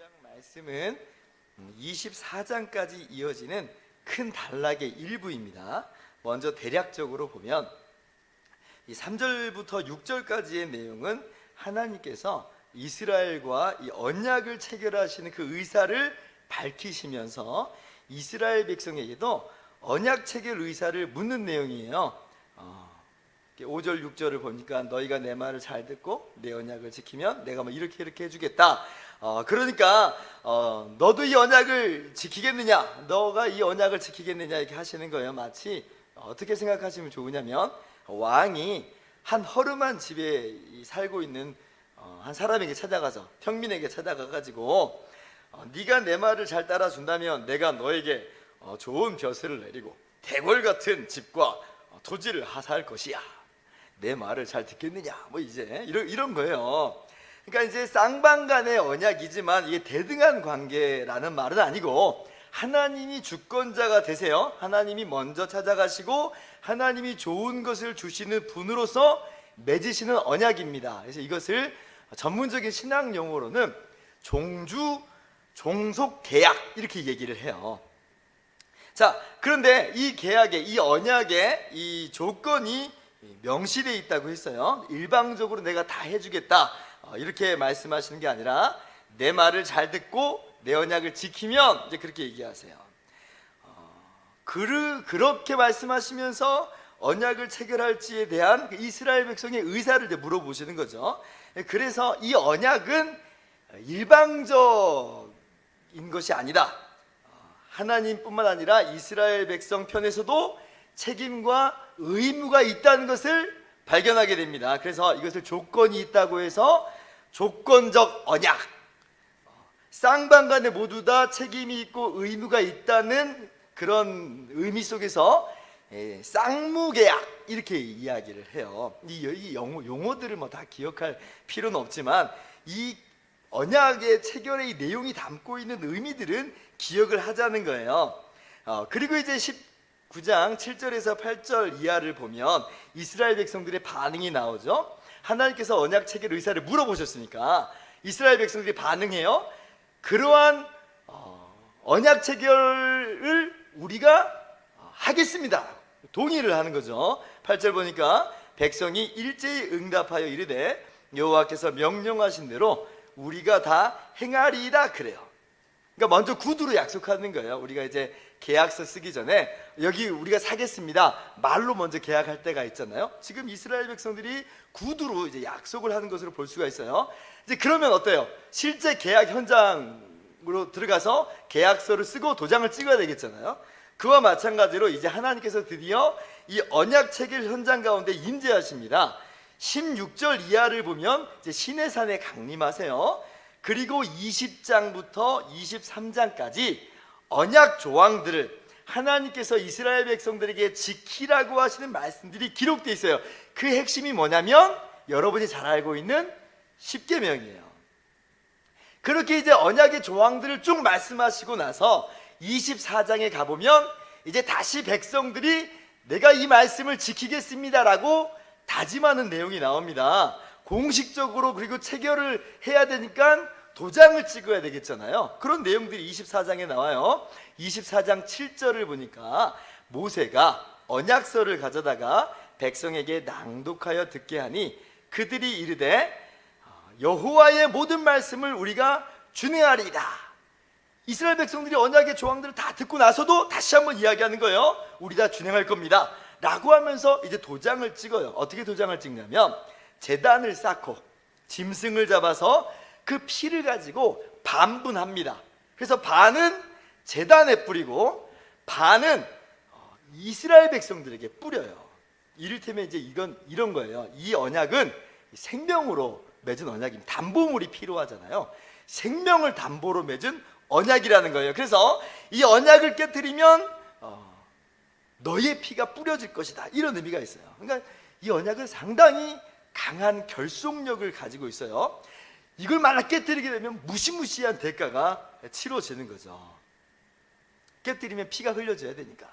9장 말씀은 24장까지 이어지는 큰 단락의 일부입니다. 먼저 대략적으로 보면 이 3절부터 6절까지의 내용은 하나님께서 이스라엘과 이 언약을 체결하시는 그 의사를 밝히시면서 이스라엘 백성에게도 언약 체결 의사를 묻는 내용이에요. 5절 6절을 보니까 너희가 내 말을 잘 듣고 내 언약을 지키면 내가 뭐 이렇게 해주겠다. 그러니까 너도 이 언약을 지키겠느냐, 너가 이 언약을 지키겠느냐 이렇게 하시는 거예요. 마치 어떻게 생각하시면 좋으냐면 왕이 한 허름한 집에 살고 있는 한 사람에게 찾아가서, 평민에게 찾아가가지고 네가 내 말을 잘 따라준다면 내가 너에게 좋은 벼슬을 내리고 대궐 같은 집과 토지를 하사할 것이야. 내 말을 잘 듣겠느냐, 뭐 이제 이런 거예요. 그러니까 이제 쌍방간의 언약이지만 이게 대등한 관계라는 말은 아니고 하나님이 주권자가 되세요. 하나님이 먼저 찾아가시고 하나님이 좋은 것을 주시는 분으로서 맺으시는 언약입니다. 그래서 이것을 전문적인 신앙 용어로는 종속 계약 이렇게 얘기를 해요. 자, 그런데 이 계약에, 이 언약에 이 조건이 명시되어 있다고 했어요. 일방적으로 내가 다 해주겠다 이렇게 말씀하시는 게 아니라 내 말을 잘 듣고 내 언약을 지키면 이제 그렇게 얘기하세요. 그렇게 말씀하시면서 언약을 체결할지에 대한 이스라엘 백성의 의사를 이제 물어보시는 거죠. 그래서 이 언약은 일방적인 것이 아니다. 하나님뿐만 아니라 이스라엘 백성 편에서도 책임과 의무가 있다는 것을 발견하게 됩니다. 그래서 이것을 조건이 있다고 해서 조건적 언약, 쌍방간에 모두 다 책임이 있고 의무가 있다는 그런 의미 속에서 쌍무계약 이렇게 이야기를 해요. 이 용어들을 뭐 다 기억할 필요는 없지만 이 언약의 체결의 내용이 담고 있는 의미들은 기억을 하자는 거예요. 그리고 이제 19장 7절에서 8절 이하를 보면 이스라엘 백성들의 반응이 나오죠. 하나님께서 언약 체결 의사를 물어보셨으니까 이스라엘 백성들이 반응해요. 그러한 언약 체결을 우리가 하겠습니다, 동의를 하는 거죠. 8절 보니까 백성이 일제히 응답하여 이르되 여호와께서 명령하신 대로 우리가 다 행하리이다 그래요. 그러니까 먼저 구두로 약속하는 거예요. 우리가 이제 계약서 쓰기 전에 여기 우리가 사겠습니다 말로 먼저 계약할 때가 있잖아요. 지금 이스라엘 백성들이 구두로 이제 약속을 하는 것으로 볼 수가 있어요. 이제 그러면 어때요? 실제 계약 현장으로 들어가서 계약서를 쓰고 도장을 찍어야 되겠잖아요. 그와 마찬가지로 이제 하나님께서 드디어 이 언약 체결 현장 가운데 임재하십니다. 16절 이하를 보면 이제 시내산에 강림하세요. 그리고 20장부터 23장까지 언약 조항들을 하나님께서 이스라엘 백성들에게 지키라고 하시는 말씀들이 기록되어 있어요. 그 핵심이 뭐냐면 여러분이 잘 알고 있는 십계명이에요. 그렇게 이제 언약의 조항들을 쭉 말씀하시고 나서 24장에 가보면 이제 다시 백성들이 내가 이 말씀을 지키겠습니다라고 다짐하는 내용이 나옵니다. 공식적으로 그리고 체결을 해야 되니까 도장을 찍어야 되겠잖아요. 그런 내용들이 24장에 나와요. 24장 7절을 보니까 모세가 언약서를 가져다가 백성에게 낭독하여 듣게 하니 그들이 이르되 여호와의 모든 말씀을 우리가 준행하리이다. 이스라엘 백성들이 언약의 조항들을 다 듣고 나서도 다시 한번 이야기하는 거예요. 우리 다 준행할 겁니다 라고 하면서 이제 도장을 찍어요. 어떻게 도장을 찍냐면 제단을 쌓고 짐승을 잡아서 그 피를 가지고 반분합니다. 그래서 반은 제단에 뿌리고 반은 이스라엘 백성들에게 뿌려요. 이를테면 이제 이런 거예요. 이 언약은 생명으로 맺은 언약입니다. 담보물이 필요하잖아요. 생명을 담보로 맺은 언약이라는 거예요. 그래서 이 언약을 깨뜨리면 너의 피가 뿌려질 것이다, 이런 의미가 있어요. 그러니까 이 언약은 상당히 강한 결속력을 가지고 있어요. 이걸 만약 깨뜨리게 되면 무시무시한 대가가 치러지는 거죠. 깨뜨리면 피가 흘려져야 되니까.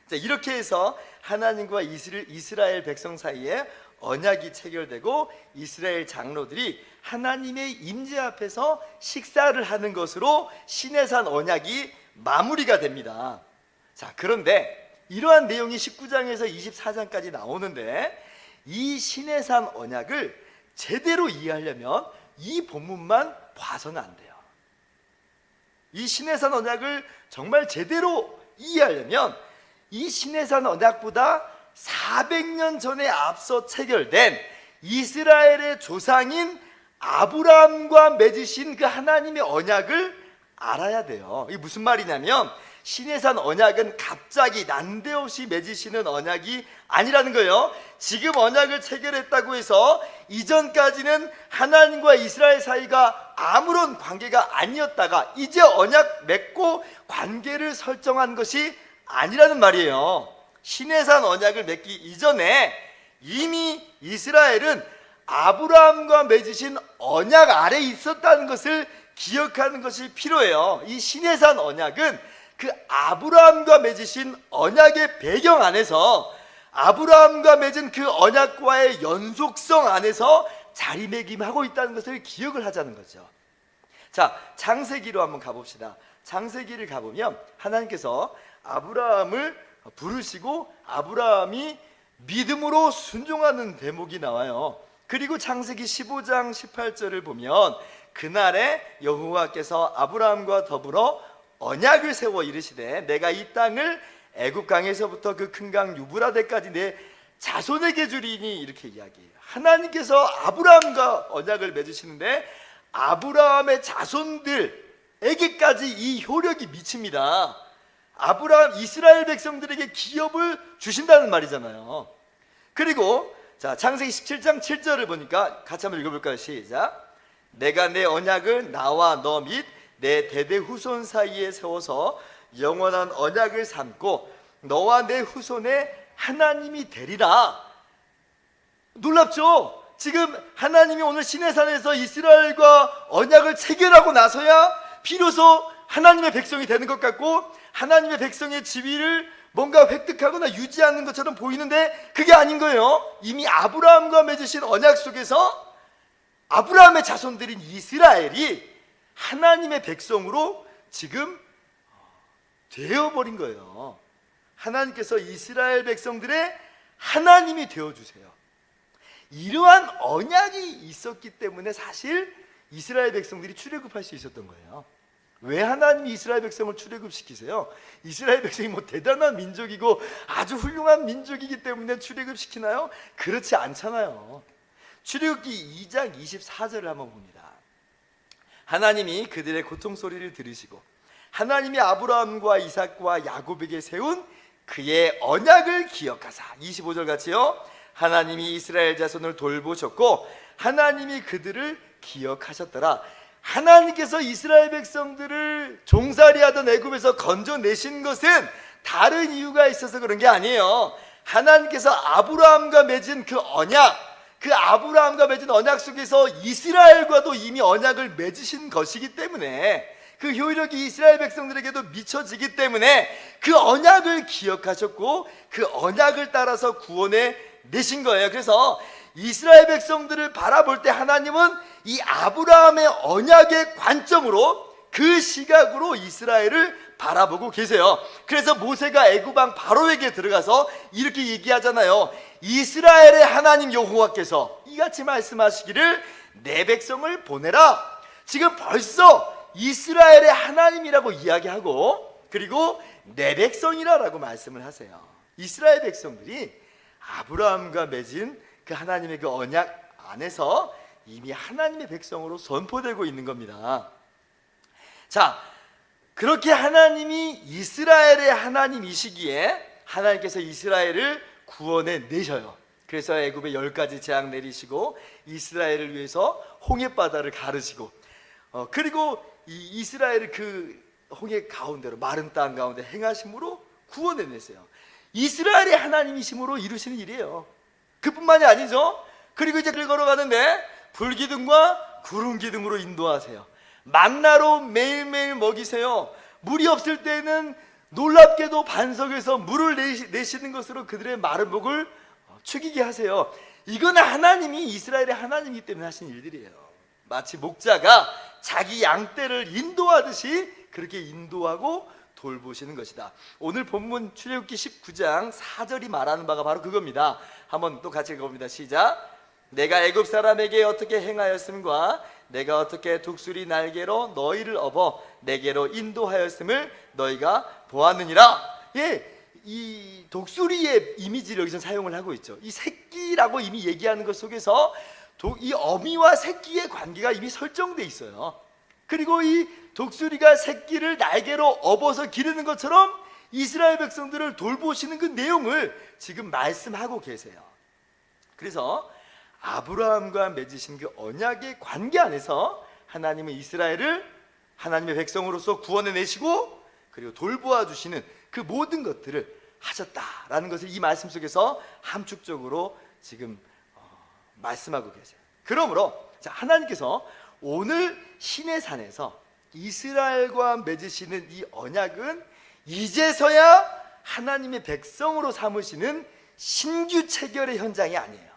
자, 이렇게 해서 하나님과 이스라엘 백성 사이에 언약이 체결되고 이스라엘 장로들이 하나님의 임재 앞에서 식사를 하는 것으로 시내산 언약이 마무리가 됩니다. 자, 그런데 이러한 내용이 19장에서 24장까지 나오는데 이 시내산 언약을 제대로 이해하려면 이 본문만 봐서는 안 돼요. 이 시내산 언약을 정말 제대로 이해하려면 이 시내산 언약보다 400년 전에 앞서 체결된 이스라엘의 조상인 아브라함과 맺으신 그 하나님의 언약을 알아야 돼요. 이게 무슨 말이냐면 시내산 언약은 갑자기 난데없이 맺으시는 언약이 아니라는 거예요. 지금 언약을 체결했다고 해서 이전까지는 하나님과 이스라엘 사이가 아무런 관계가 아니었다가 이제 언약 맺고 관계를 설정한 것이 아니라는 말이에요. 시내산 언약을 맺기 이전에 이미 이스라엘은 아브라함과 맺으신 언약 아래에 있었다는 것을 기억하는 것이 필요해요. 이 시내산 언약은 그 아브라함과 맺으신 언약의 배경 안에서 아브라함과 맺은 그 언약과의 연속성 안에서 자리매김하고 있다는 것을 기억을 하자는 거죠. 자, 창세기로 한번 가봅시다. 창세기를 가보면 하나님께서 아브라함을 부르시고 아브라함이 믿음으로 순종하는 대목이 나와요. 그리고 창세기 15장 18절을 보면 그날에 여호와께서 아브라함과 더불어 언약을 세워 이르시되 내가 이 땅을 애굽 강에서부터 그 큰 강 유브라데까지 내 자손에게 주리니 이렇게 이야기해요. 하나님께서 아브라함과 언약을 맺으시는데 아브라함의 자손들에게까지 이 효력이 미칩니다. 아브라함 이스라엘 백성들에게 기업을 주신다는 말이잖아요. 그리고 자, 창세기 17장 7절을 보니까 같이 한번 읽어볼까요? 시작. 내가 내 언약을 나와 너 및 내 대대 후손 사이에 세워서 영원한 언약을 삼고 너와 내 후손의 하나님이 되리라. 놀랍죠? 지금 하나님이 오늘 시내산에서 이스라엘과 언약을 체결하고 나서야 비로소 하나님의 백성이 되는 것 같고 하나님의 백성의 지위를 뭔가 획득하거나 유지하는 것처럼 보이는데 그게 아닌 거예요. 이미 아브라함과 맺으신 언약 속에서 아브라함의 자손들인 이스라엘이 하나님의 백성으로 지금 되어버린 거예요. 하나님께서 이스라엘 백성들의 하나님이 되어주세요. 이러한 언약이 있었기 때문에 사실 이스라엘 백성들이 출애굽할 수 있었던 거예요. 왜 하나님이 이스라엘 백성을 출애굽시키세요? 이스라엘 백성이 뭐 대단한 민족이고 아주 훌륭한 민족이기 때문에 출애굽시키나요? 그렇지 않잖아요. 출애굽기 2장 24절을 한번 봅니다. 하나님이 그들의 고통 소리를 들으시고 하나님이 아브라함과 이삭과 야곱에게 세운 그의 언약을 기억하사 25절 같이요. 하나님이 이스라엘 자손을 돌보셨고 하나님이 그들을 기억하셨더라. 하나님께서 이스라엘 백성들을 종살이하던 애굽에서 건져내신 것은 다른 이유가 있어서 그런 게 아니에요. 하나님께서 아브라함과 맺은 그 언약, 그 아브라함과 맺은 언약 속에서 이스라엘과도 이미 언약을 맺으신 것이기 때문에 그 효력이 이스라엘 백성들에게도 미쳐지기 때문에 그 언약을 기억하셨고 그 언약을 따라서 구원해 내신 거예요. 그래서 이스라엘 백성들을 바라볼 때 하나님은 이 아브라함의 언약의 관점으로 그 시각으로 이스라엘을 바라보고 계세요. 그래서 모세가 애굽 왕 바로에게 들어가서 이렇게 얘기하잖아요. 이스라엘의 하나님 여호와께서 이같이 말씀하시기를 내 백성을 보내라. 지금 벌써 이스라엘의 하나님이라고 이야기하고 그리고 내 백성이라고 말씀을 하세요. 이스라엘 백성들이 아브라함과 맺은 그 하나님의 그 언약 안에서 이미 하나님의 백성으로 선포되고 있는 겁니다. 자, 그렇게 하나님이 이스라엘의 하나님이시기에 하나님께서 이스라엘을 구원해 내셔요. 그래서 애굽에 10가지 재앙 내리시고 이스라엘을 위해서 홍해바다를 가르시고 그리고 이 이스라엘을 그 홍해 가운데로 마른 땅 가운데 행하심으로 구원해 내세요. 이스라엘의 하나님이심으로 이루시는 일이에요. 그뿐만이 아니죠. 그리고 이제 길 걸어가는데 불기둥과 구름기둥으로 인도하세요. 만나로 매일매일 먹이세요. 물이 없을 때는 놀랍게도 반석에서 물을 내시는 것으로 그들의 마른 목을 축이게 하세요. 이건 하나님이 이스라엘의 하나님이기 때문에 하신 일들이에요. 마치 목자가 자기 양떼를 인도하듯이 그렇게 인도하고 돌보시는 것이다. 오늘 본문 출애굽기 19장 4절이 말하는 바가 바로 그겁니다. 한번 또 같이 읽어봅니다. 시작. 내가 애굽 사람에게 어떻게 행하였음과 내가 어떻게 독수리 날개로 너희를 업어 내게로 인도하였음을 너희가 보았느니라. 예, 이 독수리의 이미지를 여기서 사용을 하고 있죠. 이 새끼라고 이미 얘기하는 것 속에서 이 어미와 새끼의 관계가 이미 설정돼 있어요. 그리고 이 독수리가 새끼를 날개로 업어서 기르는 것처럼 이스라엘 백성들을 돌보시는 그 내용을 지금 말씀하고 계세요. 그래서 아브라함과 맺으신 그 언약의 관계 안에서 하나님은 이스라엘을 하나님의 백성으로서 구원해내시고 그리고 돌보아 주시는 그 모든 것들을 하셨다라는 것을 이 말씀 속에서 함축적으로 지금 말씀하고 계세요. 그러므로 하나님께서 오늘 시내산에서 이스라엘과 맺으시는 이 언약은 이제서야 하나님의 백성으로 삼으시는 신규 체결의 현장이 아니에요.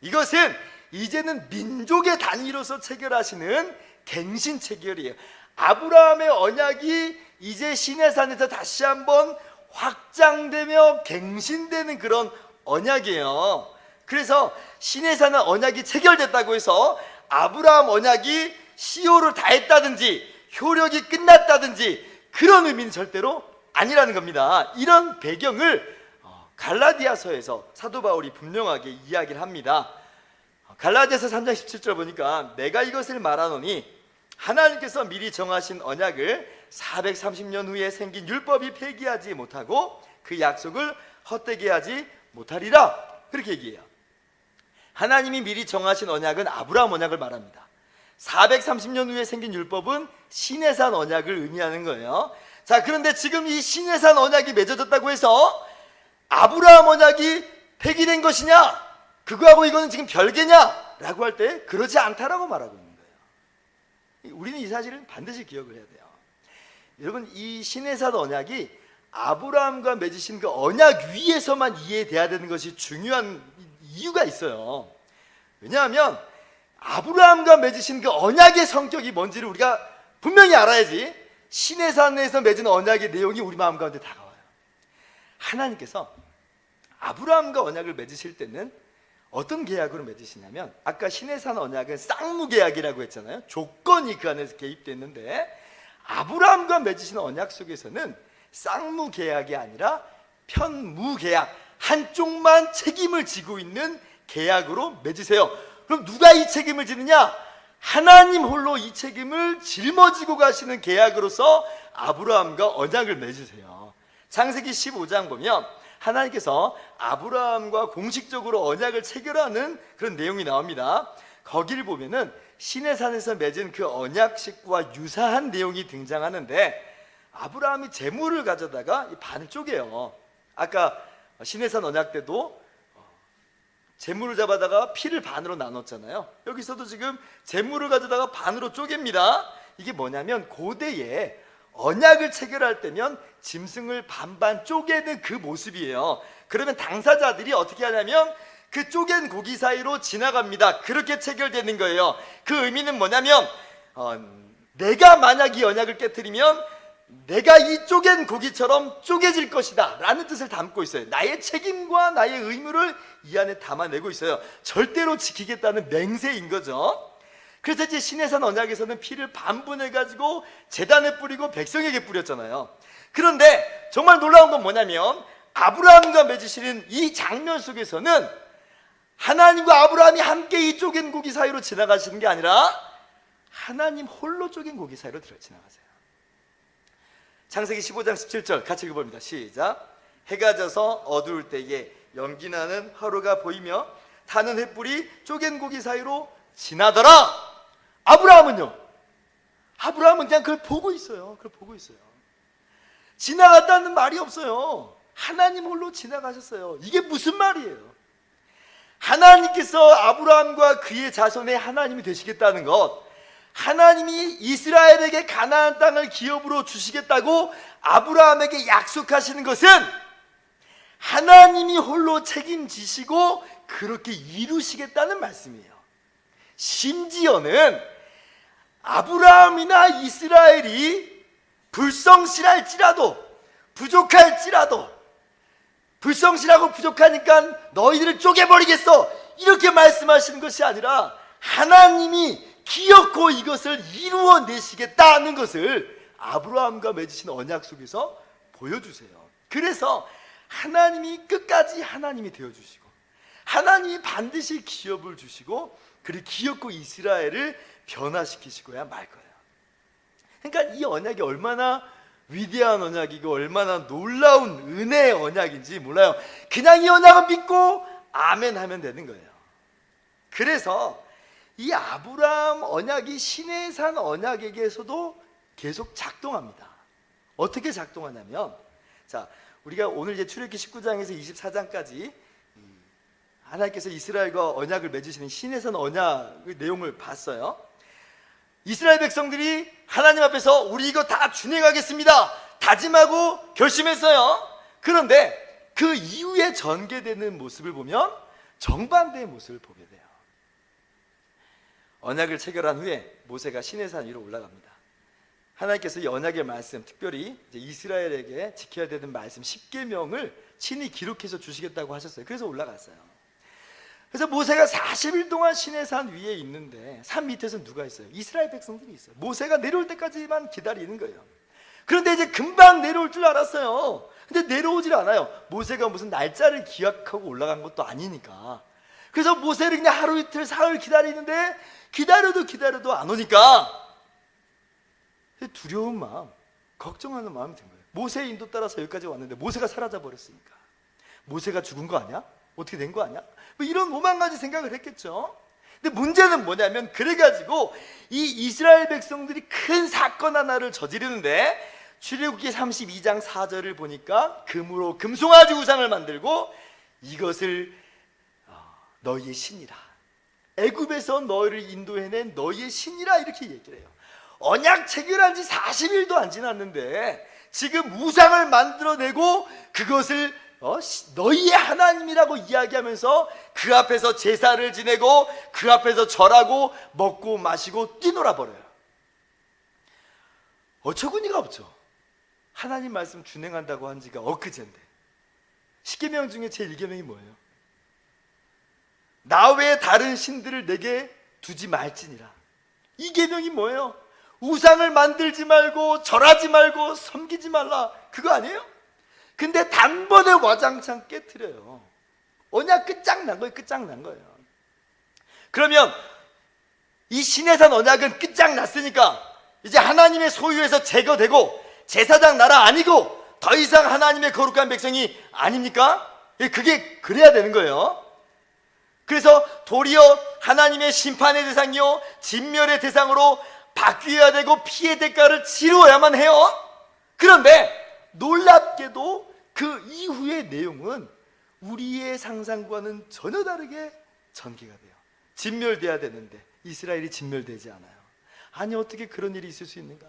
이것은 이제는 민족의 단위로서 체결하시는 갱신 체결이에요. 아브라함의 언약이 이제 시내산에서 다시 한번 확장되며 갱신되는 그런 언약이에요. 그래서 시내산은 언약이 체결됐다고 해서 아브라함 언약이 시효를 다했다든지 효력이 끝났다든지 그런 의미는 절대로 아니라는 겁니다. 이런 배경을 갈라디아서에서 사도 바울이 분명하게 이야기를 합니다. 갈라디아서 3장 17절 보니까 내가 이것을 말하노니 하나님께서 미리 정하신 언약을 430년 후에 생긴 율법이 폐기하지 못하고 그 약속을 헛되게 하지 못하리라. 그렇게 얘기해요. 하나님이 미리 정하신 언약은 아브라함 언약을 말합니다. 430년 후에 생긴 율법은 시내산 언약을 의미하는 거예요. 자, 그런데 지금 이 시내산 언약이 맺어졌다고 해서 아브라함 언약이 폐기된 것이냐? 그거하고 이거는 지금 별개냐? 라고 할 때 그러지 않다라고 말하고 있는 거예요. 우리는 이 사실을 반드시 기억을 해야 돼요. 여러분, 이 시내산 언약이 아브라함과 맺으신 그 언약 위에서만 이해돼야 되는 것이 중요한 이유가 있어요. 왜냐하면 아브라함과 맺으신 그 언약의 성격이 뭔지를 우리가 분명히 알아야지 시내산에서 맺은 언약의 내용이 우리 마음 가운데 다가와요. 하나님께서 아브라함과 언약을 맺으실 때는 어떤 계약으로 맺으시냐면, 아까 시내산 언약은 쌍무계약이라고 했잖아요. 조건이 그 안에서 개입됐는데 아브라함과 맺으신 언약 속에서는 쌍무계약이 아니라 편무계약, 한쪽만 책임을 지고 있는 계약으로 맺으세요. 그럼 누가 이 책임을 지느냐? 하나님 홀로 이 책임을 짊어지고 가시는 계약으로서 아브라함과 언약을 맺으세요. 창세기 15장 보면 하나님께서 아브라함과 공식적으로 언약을 체결하는 그런 내용이 나옵니다. 거기를 보면은 시내산에서 맺은 그 언약식과 유사한 내용이 등장하는데, 아브라함이 재물을 가져다가 반을 쪼개요. 아까 시내산 언약 때도 재물을 잡아다가 피를 반으로 나눴잖아요. 여기서도 지금 재물을 가져다가 반으로 쪼갭니다. 이게 뭐냐면 고대에 언약을 체결할 때면 짐승을 반반 쪼개는 그 모습이에요. 그러면 당사자들이 어떻게 하냐면 그 쪼갠 고기 사이로 지나갑니다. 그렇게 체결되는 거예요. 그 의미는 뭐냐면 내가 만약 이 언약을 깨트리면 내가 이 쪼갠 고기처럼 쪼개질 것이다 라는 뜻을 담고 있어요. 나의 책임과 나의 의무를 이 안에 담아내고 있어요. 절대로 지키겠다는 맹세인 거죠. 그래서 이제 시내산 언약에서는 피를 반분해가지고 제단에 뿌리고 백성에게 뿌렸잖아요. 그런데 정말 놀라운 건 뭐냐면 아브라함과 맺으시는 이 장면 속에서는 하나님과 아브라함이 함께 이 쪼갠 고기 사이로 지나가시는 게 아니라 하나님 홀로 쪼갠 고기 사이로 지나가세요. 창세기 15장 17절 같이 읽어봅니다. 시작. 해가 져서 어두울 때에 연기나는 하루가 보이며 타는 횃불이 쪼갠 고기 사이로 지나더라. 아브라함은요? 아브라함은 그냥 그걸 보고 있어요. 그걸 보고 있어요. 지나갔다는 말이 없어요. 하나님 홀로 지나가셨어요. 이게 무슨 말이에요? 하나님께서 아브라함과 그의 자손의 하나님이 되시겠다는 것, 하나님이 이스라엘에게 가나안 땅을 기업으로 주시겠다고 아브라함에게 약속하시는 것은 하나님이 홀로 책임지시고 그렇게 이루시겠다는 말씀이에요. 심지어는 아브라함이나 이스라엘이 불성실할지라도 부족할지라도 불성실하고 부족하니까 너희들을 쪼개버리겠어 이렇게 말씀하시는 것이 아니라 하나님이 기어코 이것을 이루어내시겠다는 것을 아브라함과 맺으신 언약 속에서 보여주세요. 그래서 하나님이 끝까지 하나님이 되어주시고 하나님이 반드시 기업을 주시고 그리고 기어코 이스라엘을 변화시키시고야 말 거예요. 그러니까 이 언약이 얼마나 위대한 언약이고 얼마나 놀라운 은혜의 언약인지 몰라요. 그냥 이 언약을 믿고 아멘 하면 되는 거예요. 그래서 이 아브라함 언약이 시내산 언약에게서도 계속 작동합니다. 어떻게 작동하냐면, 자, 우리가 오늘 이제 출애굽기 19장에서 24장까지 하나님께서 이스라엘과 언약을 맺으시는 시내산 언약의 내용을 봤어요. 이스라엘 백성들이 하나님 앞에서 우리 이거 다 준행하겠습니다 다짐하고 결심했어요. 그런데 그 이후에 전개되는 모습을 보면 정반대의 모습을 보게 돼요. 언약을 체결한 후에 모세가 시내산 위로 올라갑니다. 하나님께서 이 언약의 말씀, 특별히 이제 이스라엘에게 지켜야 되는 말씀 10계명을 친히 기록해서 주시겠다고 하셨어요. 그래서 올라갔어요. 그래서 모세가 40일 동안 시내산 위에 있는데 산 밑에서 누가 있어요? 이스라엘 백성들이 있어요. 모세가 내려올 때까지만 기다리는 거예요. 그런데 이제 금방 내려올 줄 알았어요. 근데 내려오질 않아요. 모세가 무슨 날짜를 기약하고 올라간 것도 아니니까. 그래서 모세를 그냥 하루 이틀 사흘 기다리는데 기다려도 안 오니까 두려운 마음, 걱정하는 마음이 든 거예요. 모세의 인도 따라서 여기까지 왔는데 모세가 사라져 버렸으니까 모세가 죽은 거 아니야? 어떻게 된 거 아니야? 뭐 이런 오만 가지 생각을 했겠죠. 근데 문제는 뭐냐면, 그래가지고 이 이스라엘 백성들이 큰 사건 하나를 저지르는데 출애굽기 32장 4절을 보니까 금으로 금송아지 우상을 만들고 이것을 너희의 신이라, 애굽에서 너희를 인도해낸 너희의 신이라 이렇게 얘기를 해요. 언약 체결한 지 40일도 안 지났는데 지금 우상을 만들어내고 그것을 너희의 하나님이라고 이야기하면서 그 앞에서 제사를 지내고 그 앞에서 절하고 먹고 마시고 뛰놀아 버려요. 어처구니가 없죠. 하나님 말씀 준행한다고 한 지가 엊그제인데 10계명 중에 제 1계명이 뭐예요? 나 외에 다른 신들을 내게 두지 말지니라. 이 계명이 뭐예요? 우상을 만들지 말고 절하지 말고 섬기지 말라, 그거 아니에요? 근데 단번에 와장창 깨트려요. 언약 끝장난 거예요. 끝장난 거예요. 그러면 이 시내산 언약은 끝장났으니까 이제 하나님의 소유에서 제거되고 제사장 나라 아니고 더 이상 하나님의 거룩한 백성이 아닙니까? 그게 그래야 되는 거예요. 그래서 도리어 하나님의 심판의 대상이요 진멸의 대상으로 바뀌어야 되고 피해 대가를 치루어야만 해요. 그런데 놀랍게도 그 이후의 내용은 우리의 상상과는 전혀 다르게 전개가 돼요. 진멸돼야 되는데 이스라엘이 진멸되지 않아요. 아니, 어떻게 그런 일이 있을 수 있는가?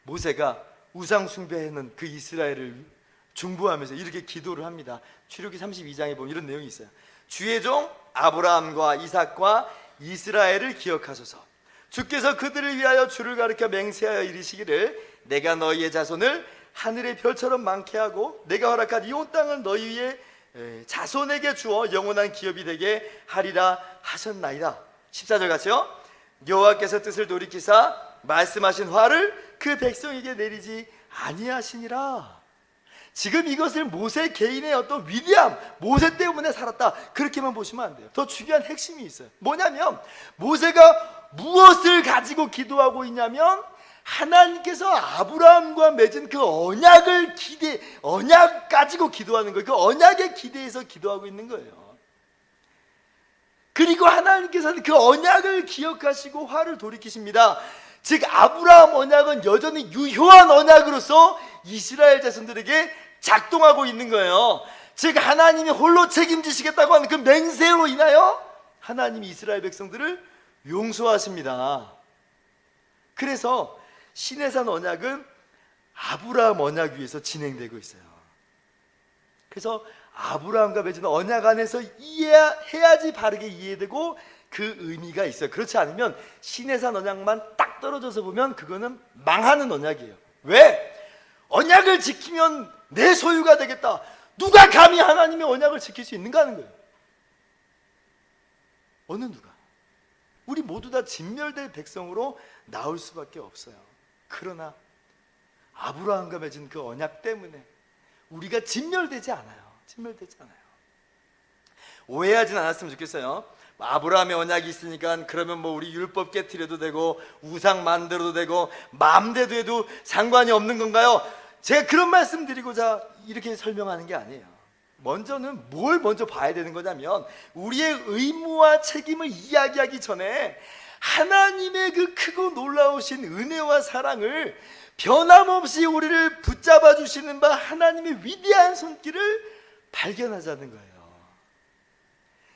모세가 우상 숭배하는 그 이스라엘을 중보하면서 이렇게 기도를 합니다. 출애굽기 32장에 보면 이런 내용이 있어요. 주의 종 아브라함과 이삭과 이스라엘을 기억하소서. 주께서 그들을 위하여 주를 가리켜 맹세하여 이르시기를 내가 너희의 자손을 하늘의 별처럼 많게 하고 내가 허락한 이 온 땅을 너희 위에 자손에게 주어 영원한 기업이 되게 하리라 하셨나이다. 14절 같이요. 여호와께서 뜻을 돌이키사 말씀하신 화를 그 백성에게 내리지 아니하시니라. 지금 이것을 모세 개인의 어떤 위대함, 모세 때문에 살았다, 그렇게만 보시면 안 돼요. 더 중요한 핵심이 있어요. 뭐냐면 모세가 무엇을 가지고 기도하고 있냐면 하나님께서 아브라함과 맺은 그 언약을 언약 가지고 기도하는 거예요. 그 언약에 기대해서 기도하고 있는 거예요. 그리고 하나님께서는 그 언약을 기억하시고 화를 돌이키십니다. 즉 아브라함 언약은 여전히 유효한 언약으로서 이스라엘 자손들에게 작동하고 있는 거예요. 즉 하나님이 홀로 책임지시겠다고 하는 그 맹세로 인하여 하나님이 이스라엘 백성들을 용서하십니다. 그래서 시내산 언약은 아브라함 언약 위에서 진행되고 있어요. 그래서 아브라함과 맺은 언약 안에서 이해해야지 바르게 이해되고 그 의미가 있어요. 그렇지 않으면 시내산 언약만 딱 떨어져서 보면 그거는 망하는 언약이에요. 왜? 언약을 지키면 내 소유가 되겠다. 누가 감히 하나님의 언약을 지킬 수 있는가 하는 거예요. 어느 누가? 우리 모두 다 진멸될 백성으로 나올 수밖에 없어요. 그러나 아브라함과 맺은 그 언약 때문에 우리가 진멸되지 않아요. 진멸되지 않아요. 오해하진 않았으면 좋겠어요. 아브라함의 언약이 있으니까 그러면 뭐 우리 율법 깨트려도 되고 우상 만들어도 되고 마음대로 해도 상관이 없는 건가요? 제가 그런 말씀 드리고자 이렇게 설명하는 게 아니에요. 먼저는 뭘 먼저 봐야 되는 거냐면 우리의 의무와 책임을 이야기하기 전에 하나님의 그 크고 놀라우신 은혜와 사랑을 변함없이 우리를 붙잡아 주시는 바 하나님의 위대한 손길을 발견하자는 거예요.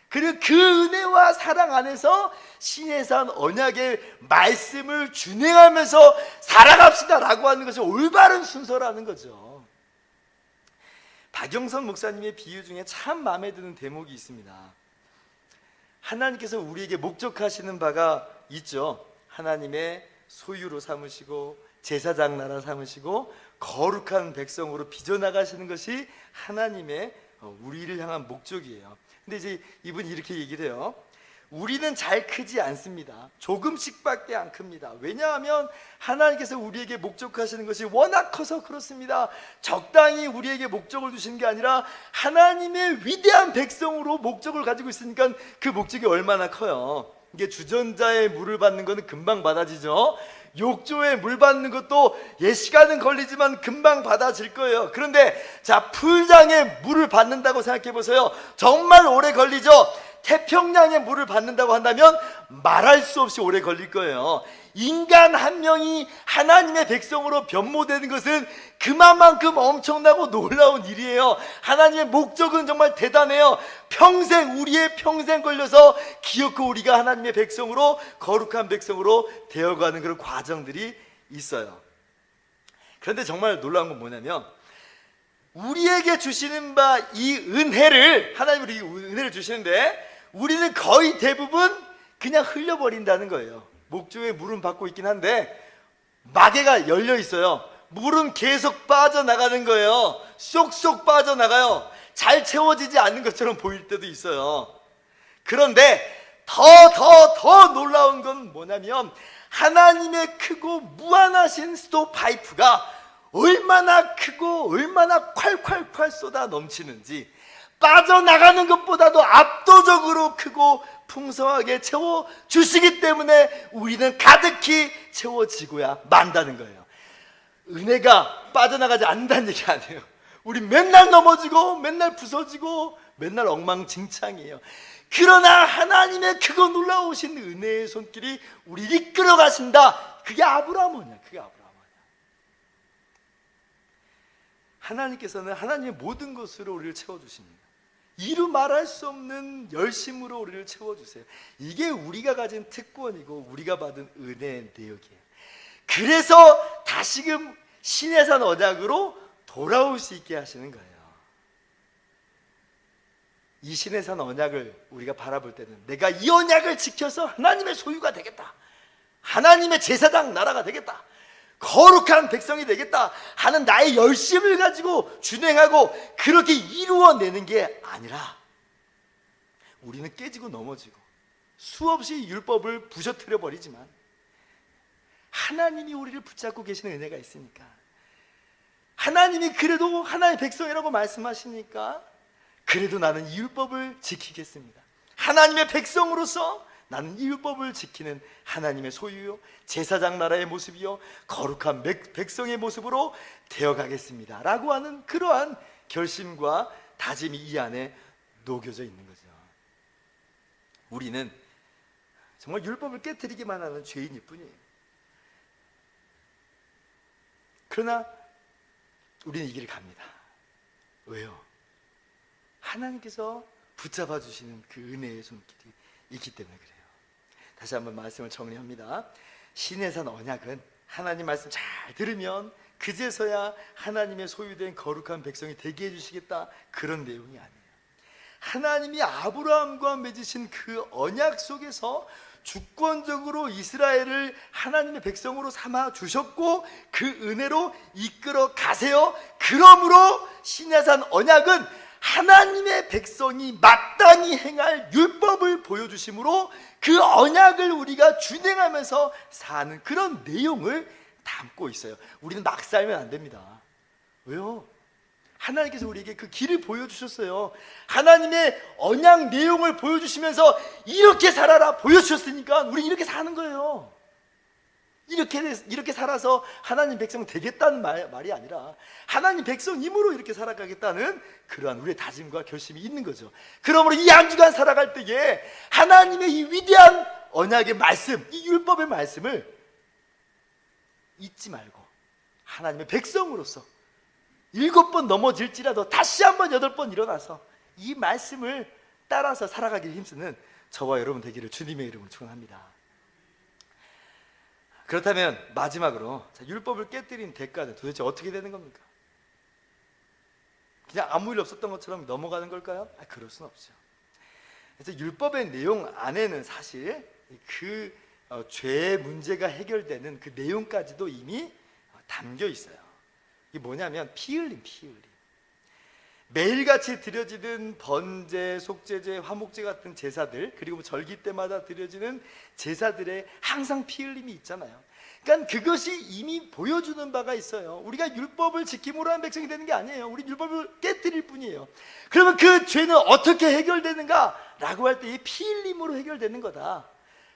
그리고 그 은혜와 사랑 안에서 시내산 언약의 말씀을 준행하면서 살아갑시다 라고 하는 것이 올바른 순서라는 거죠. 박영선 목사님의 비유 중에 참 마음에 드는 대목이 있습니다. 하나님께서 우리에게 목적하시는 바가 있죠. 하나님의 소유로 삼으시고 제사장 나라 삼으시고 거룩한 백성으로 빚어나가시는 것이 하나님의 우리를 향한 목적이에요. 근데 이제 이분이 이렇게 얘기를 해요. 우리는 잘 크지 않습니다. 조금씩밖에 안 큽니다. 왜냐하면 하나님께서 우리에게 목적하시는 것이 워낙 커서 그렇습니다. 적당히 우리에게 목적을 두시는 게 아니라 하나님의 위대한 백성으로 목적을 가지고 있으니까 그 목적이 얼마나 커요. 이게 주전자에 물을 받는 거는 금방 받아지죠. 욕조에 물 받는 것도 시간은 걸리지만 금방 받아질 거예요. 그런데 자, 풀장에 물을 받는다고 생각해 보세요. 정말 오래 걸리죠. 태평양에 물을 받는다고 한다면 말할 수 없이 오래 걸릴 거예요. 인간 한 명이 하나님의 백성으로 변모되는 것은 그만큼 엄청나고 놀라운 일이에요. 하나님의 목적은 정말 대단해요. 평생, 우리의 평생 걸려서 기어코 우리가 하나님의 백성으로, 거룩한 백성으로 되어가는 그런 과정들이 있어요. 그런데 정말 놀라운 건 뭐냐면 우리에게 주시는 바 이 은혜를, 하나님이 우리에게 은혜를 주시는데 우리는 거의 대부분 그냥 흘려버린다는 거예요. 목조에 물은 받고 있긴 한데 마개가 열려 있어요. 물은 계속 빠져나가는 거예요. 쏙쏙 빠져나가요. 잘 채워지지 않는 것처럼 보일 때도 있어요. 그런데 더 놀라운 건 뭐냐면 하나님의 크고 무한하신 스톱 파이프가 얼마나 크고 얼마나 콸콸콸 쏟아 넘치는지 빠져나가는 것보다도 압도적으로 크고 풍성하게 채워주시기 때문에 우리는 가득히 채워지고야 만다는 거예요. 은혜가 빠져나가지 않는다는 얘기 아니에요. 우리 맨날 넘어지고 맨날 부서지고 맨날 엉망진창이에요. 그러나 하나님의 크고 놀라우신 은혜의 손길이 우리를 이끌어 가신다. 그게 아브라함이야. 그게 아브라함이야. 하나님께서는 하나님의 모든 것으로 우리를 채워주십니다. 이루 말할 수 없는 열심으로 우리를 채워주세요. 이게 우리가 가진 특권이고 우리가 받은 은혜의 내역이에요. 그래서 다시금 시내산 언약으로 돌아올 수 있게 하시는 거예요. 이 시내산 언약을 우리가 바라볼 때는 내가 이 언약을 지켜서 하나님의 소유가 되겠다, 하나님의 제사장 나라가 되겠다, 거룩한 백성이 되겠다 하는 나의 열심을 가지고 준행하고 그렇게 이루어내는 게 아니라 우리는 깨지고 넘어지고 수없이 율법을 부셔뜨려 버리지만 하나님이 우리를 붙잡고 계시는 은혜가 있으니까, 하나님이 그래도 하나님의 백성이라고 말씀하시니까 그래도 나는 이 율법을 지키겠습니다. 하나님의 백성으로서 나는 이 율법을 지키는 하나님의 소유요, 제사장 나라의 모습이요, 거룩한 백성의 모습으로 되어가겠습니다 라고 하는 그러한 결심과 다짐이 이 안에 녹여져 있는 거죠. 우리는 정말 율법을 깨트리기만 하는 죄인일 뿐이에요. 그러나 우리는 이 길을 갑니다. 왜요? 하나님께서 붙잡아 주시는 그 은혜의 손길이 있기 때문에 그래요. 다시 한번 말씀을 정리합니다. 시내산 언약은 하나님 말씀 잘 들으면 그제서야 하나님의 소유된 거룩한 백성이 되게 해주시겠다, 그런 내용이 아니에요. 하나님이 아브라함과 맺으신 그 언약 속에서 주권적으로 이스라엘을 하나님의 백성으로 삼아 주셨고 그 은혜로 이끌어 가세요. 그러므로 시내산 언약은 하나님의 백성이 마땅히 행할 율법을 보여주심으로 그 언약을 우리가 준행하면서 사는 그런 내용을 담고 있어요. 우리는 막 살면 안 됩니다. 왜요? 하나님께서 우리에게 그 길을 보여주셨어요. 하나님의 언약 내용을 보여주시면서 이렇게 살아라 보여주셨으니까 우리 이렇게 사는 거예요. 이렇게 살아서 하나님 백성 되겠다는 말이 아니라 하나님 백성임으로 이렇게 살아가겠다는 그러한 우리의 다짐과 결심이 있는 거죠. 그러므로 이 한 주간 살아갈 때에 하나님의 이 위대한 언약의 말씀, 이 율법의 말씀을 잊지 말고 하나님의 백성으로서 7번 넘어질지라도 다시 한번 8번 일어나서 이 말씀을 따라서 살아가기를 힘쓰는 저와 여러분 되기를 주님의 이름으로 축원합니다. 그렇다면 마지막으로 율법을 깨뜨린 대가는 도대체 어떻게 되는 겁니까? 그냥 아무 일 없었던 것처럼 넘어가는 걸까요? 그럴 수는 없죠. 그래서 율법의 내용 안에는 사실 그 죄의 문제가 해결되는 그 내용까지도 이미 담겨 있어요. 이게 뭐냐면 피 흘림. 매일같이 드려지는 번제, 속죄제, 화목제 같은 제사들, 그리고 절기 때마다 드려지는 제사들에 항상 피 흘림이 있잖아요. 그러니까 그것이 이미 보여주는 바가 있어요. 우리가 율법을 지킴으로 한 백성이 되는 게 아니에요. 우리 율법을 깨뜨릴 뿐이에요. 그러면 그 죄는 어떻게 해결되는가? 라고 할 때 이 피 흘림으로 해결되는 거다.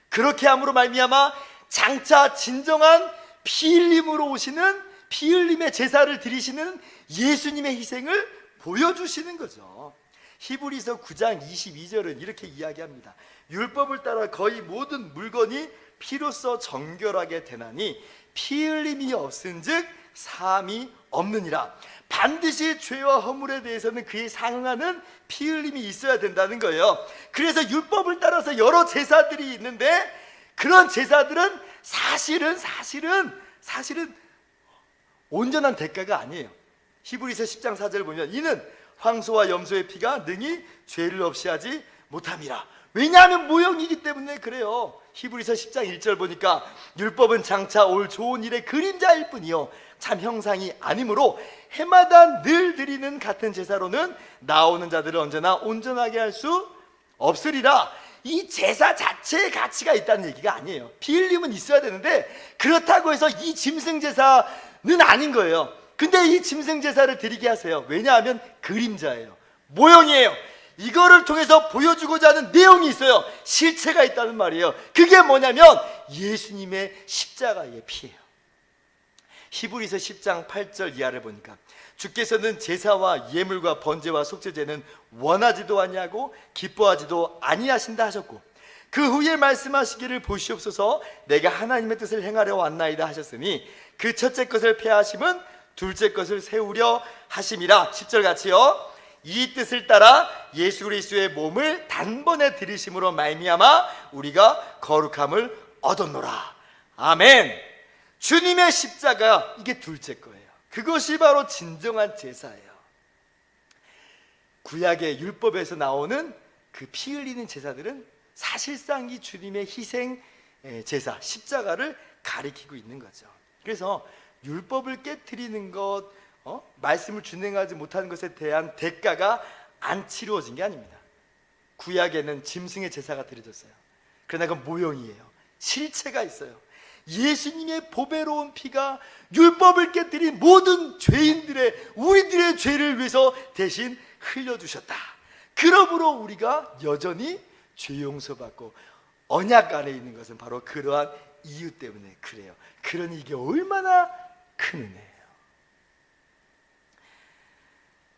그렇게 함으로 말미암아 장차 진정한 피 흘림으로 오시는 피 흘림의 제사를 드리시는 예수님의 희생을 보여주시는 거죠. 히브리서 9장 22절은 이렇게 이야기합니다. 율법을 따라 거의 모든 물건이 피로써 정결하게 되나니 피 흘림이 없은즉 사함이 없느니라. 반드시 죄와 허물에 대해서는 그에 상응하는 피 흘림이 있어야 된다는 거예요. 그래서 율법을 따라서 여러 제사들이 있는데 그런 제사들은 사실은 온전한 대가가 아니에요. 히브리서 10장 4절을 보면 이는 황소와 염소의 피가 능히 죄를 없이 하지 못함이라. 왜냐하면 모형이기 때문에 그래요. 히브리서 10장 1절 보니까 율법은 장차 올 좋은 일의 그림자일 뿐이요 참 형상이 아니므로 해마다 늘 드리는 같은 제사로는 나오는 자들을 언제나 온전하게 할 수 없으리라. 이 제사 자체의 가치가 있다는 얘기가 아니에요. 피 흘림은 있어야 되는데 그렇다고 해서 이 짐승 제사는 아닌 거예요. 근데 이 짐승 제사를 드리게 하세요. 왜냐하면 그림자예요. 모형이에요. 이거를 통해서 보여주고자 하는 내용이 있어요. 실체가 있다는 말이에요. 그게 뭐냐면 예수님의 십자가의 피예요. 히브리서 10장 8절 이하를 보니까 주께서는 제사와 예물과 번제와 속죄제는 원하지도 아니하고 기뻐하지도 아니하신다 하셨고 그 후에 말씀하시기를 보시옵소서 내가 하나님의 뜻을 행하려 왔나이다 하셨으니 그 첫째 것을 폐하심은 둘째 것을 세우려 하심이라. 10절 같이요. 이 뜻을 따라 예수 그리스도의 몸을 단번에 들이심으로 말미암아 우리가 거룩함을 얻었노라. 아멘. 주님의 십자가 이게 둘째 거예요. 그것이 바로 진정한 제사예요. 구약의 율법에서 나오는 그 피 흘리는 제사들은 사실상 이 주님의 희생 제사 십자가를 가리키고 있는 거죠. 그래서 율법을 깨트리는 것, 말씀을 준행하지 못하는 것에 대한 대가가 안 치루어진 게 아닙니다. 구약에는 짐승의 제사가 드려졌어요. 그러나 그건 모형이에요. 실체가 있어요. 예수님의 보배로운 피가 율법을 깨뜨린 모든 죄인들의 우리들의 죄를 위해서 대신 흘려주셨다. 그러므로 우리가 여전히 죄 용서받고 언약 안에 있는 것은 바로 그러한 이유 때문에 그래요. 그러니 이게 얼마나 큰 은혜예요.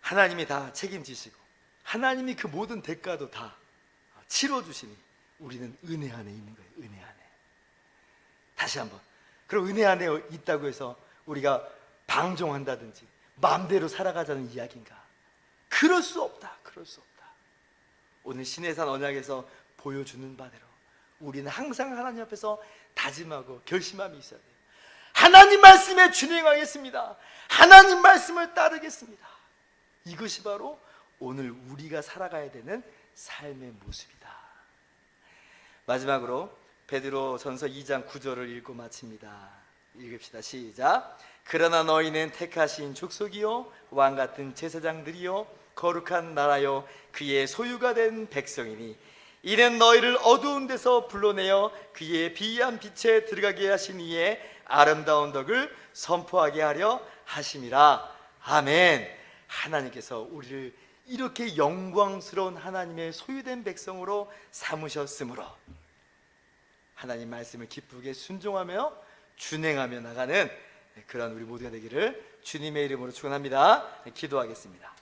하나님이 다 책임지시고 하나님이 그 모든 대가도 다 치러주시니 우리는 은혜 안에 있는 거예요. 은혜 안에. 다시 한번, 그럼 은혜 안에 있다고 해서 우리가 방종한다든지 마음대로 살아가자는 이야기인가? 그럴 수 없다. 그럴 수 없다. 오늘 시내산 언약에서 보여주는 바대로 우리는 항상 하나님 앞에서 다짐하고 결심함이 있어야 돼요. 하나님 말씀에 준행하겠습니다. 하나님 말씀을 따르겠습니다. 이것이 바로 오늘 우리가 살아가야 되는 삶의 모습이다. 마지막으로 베드로전서 2장 9절을 읽고 마칩니다. 읽읍시다. 시작. 그러나 너희는 택하신 족속이요 왕같은 제사장들이요 거룩한 나라요 그의 소유가 된 백성이니 이는 너희를 어두운 데서 불러내어 그의 비한 빛에 들어가게 하신 이의 아름다운 덕을 선포하게 하려 하심이라. 아멘. 하나님께서 우리를 이렇게 영광스러운 하나님의 소유된 백성으로 삼으셨으므로 하나님 말씀을 기쁘게 순종하며 준행하며 나가는 그런 우리 모두가 되기를 주님의 이름으로 축원합니다. 기도하겠습니다.